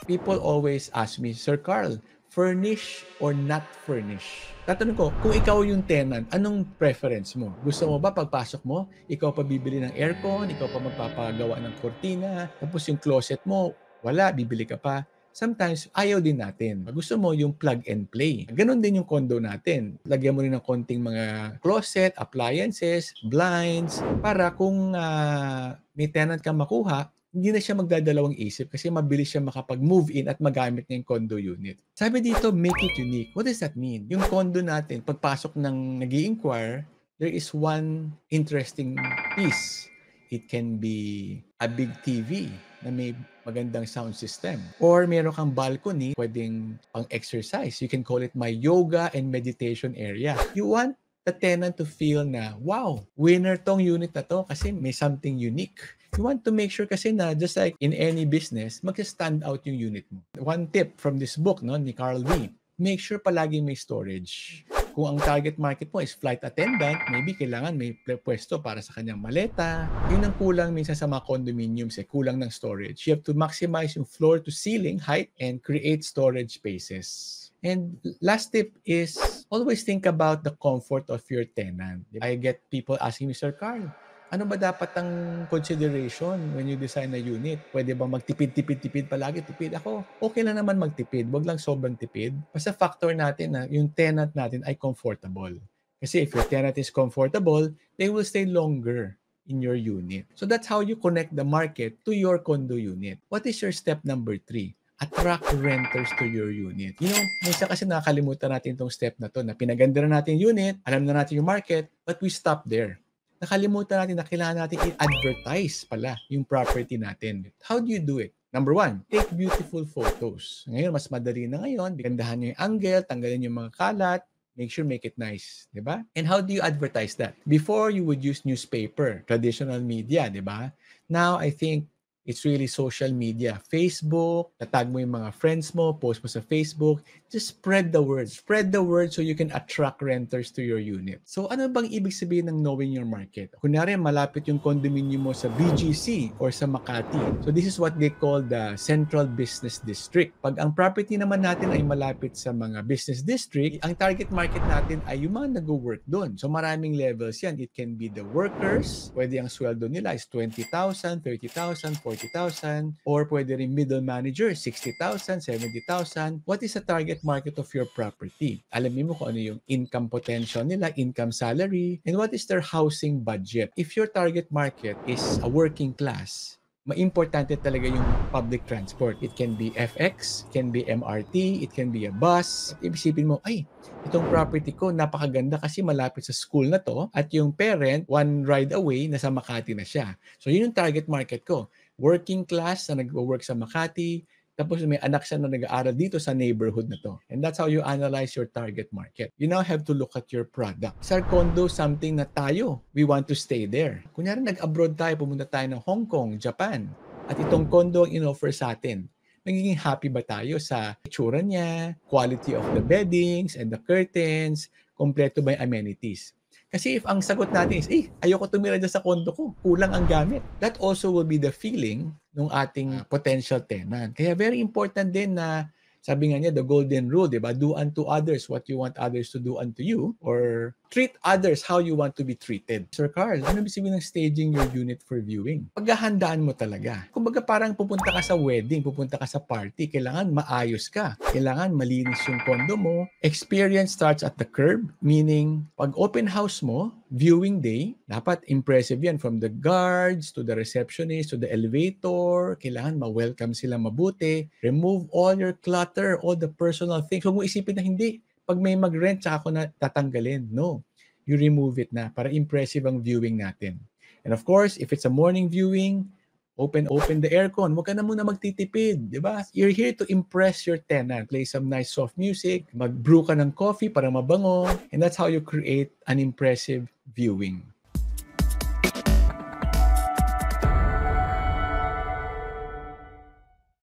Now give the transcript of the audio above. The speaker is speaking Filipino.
People always ask me, Sir Carl, furnish or not furnish? Tatanong ko, kung ikaw yung tenant, anong preference mo? Gusto mo ba pagpasok mo, ikaw pa bibili ng aircon, ikaw pa magpapagawa ng kortina, tapos yung closet mo, wala, bibili ka pa. Sometimes, ayaw din natin. Gusto mo yung plug and play. Ganon din yung condo natin. Lagyan mo rin ng konting mga closet, appliances, blinds, para kung may tenant kang makuha, hindi na siya magdadalawang isip kasi mabilis siya makapag-move in at magamit niya yung condo unit. Sabi dito, make it unique. What does that mean? Yung condo natin, pagpasok ng nag-i-inquire, there is one interesting piece. It can be a big TV na may magandang sound system. Or meron kang balcony, pwedeng pang-exercise. You can call it my yoga and meditation area. You want the tenant to feel na, wow, winner tong unit na to kasi may something unique. You want to make sure kasi na just like in any business, mag-stand out yung unit mo. One tip from this book no, ni Carl V, make sure palagi may storage. Kung ang target market mo is flight attendant, maybe kailangan may pwesto para sa kanyang maleta. Yun ang kulang minsan sa mga condominiums, kulang ng storage. You have to maximize yung floor to ceiling height and create storage spaces. And last tip is always think about the comfort of your tenant. I get people asking me, Sir Carl, ano ba dapat ang consideration when you design a unit? Pwede ba magtipid palagi? Tipid ako. Okay lang naman magtipid. Wag lang sobrang tipid. Basta factor natin na yung tenant natin ay comfortable. Kasi if your tenant is comfortable, they will stay longer in your unit. So that's how you connect the market to your condo unit. What is your step number 3? Attract renters to your unit. You know, minsan kasi nakakalimutan natin itong step na to na pinaganda na natin yung unit, alam na natin yung market, but we stop there. Nakalimutan natin na kailangan natin i-advertise pala yung property natin. How do you do it? Number 1, take beautiful photos. Ngayon, mas madali na ngayon. Gandahan nyo yung angle, tanggalin yung mga kalat, make sure make it nice, di ba? And how do you advertise that? Before, you would use newspaper, traditional media, di ba? Now, I think it's really social media. Facebook, tatag mo yung mga friends mo, post mo sa Facebook. Just spread the word. Spread the word so you can attract renters to your unit. So ano bang ibig sabihin ng knowing your market? Kunyari, malapit yung condominium mo sa BGC or sa Makati. So this is what they call the Central Business District. Pag ang property naman natin ay malapit sa mga business district, ang target market natin ay yung mga nag-work doon. So maraming levels yan. It can be the workers. Pwede ang sweldo nila is 20,000, 30,000, 40,000, or pwede rin middle manager, 60,000, 70,000. What is the target market of your property? Alamin mo kung ano yung income potential nila, income salary, and what is their housing budget. If your target market is a working class, maimportante talaga yung public transport. It can be FX, it can be MRT, it can be a bus. Isipin mo, ay, itong property ko napakaganda kasi malapit sa school na to at yung parent, one ride away, nasa Makati na siya. So yun yung target market ko. Working class na nag-work sa Makati, tapos may anak siya na nag-aaral dito sa neighborhood na to. And that's how you analyze your target market. You now have to look at your product. Sa condo, something na tayo, we want to stay there. Kunyari nag-abroad tayo, pumunta tayo ng Hong Kong, Japan, at itong condo ang in-offer sa atin. Nagiging happy ba tayo sa itsura niya, quality of the beddings and the curtains, kompleto ba yung amenities? Kasi if ang sagot natin is, ayoko tumira dyan sa condo ko, kulang ang gamit. That also will be the feeling ng ating potential tenant. Kaya very important din na, sabi nga niya, the golden rule, di ba? Do unto others what you want others to do unto you, or treat others how you want to be treated. Sir Carl, ano ibig sabihin ng staging your unit for viewing? Paghahandaan mo talaga. Kumbaga parang pupunta ka sa wedding, pupunta ka sa party, kailangan maayos ka. Kailangan malinis yung condo mo. Experience starts at the curb, meaning pag open house mo, viewing day, dapat impressive yan from the guards to the receptionist to the elevator. Kailangan ma-welcome sila mabuti. Remove all your clutter, all the personal things. Huwag mo isipin na hindi. Pag may mag-rent, saka ko na tatanggalin. No. You remove it na para impressive ang viewing natin. And of course, if it's a morning viewing, open the aircon. Huwag ka na muna magtitipid, di ba? You're here to impress your tenant. Play some nice soft music, mag-brew ka ng coffee para mabango, and that's how you create an impressive viewing.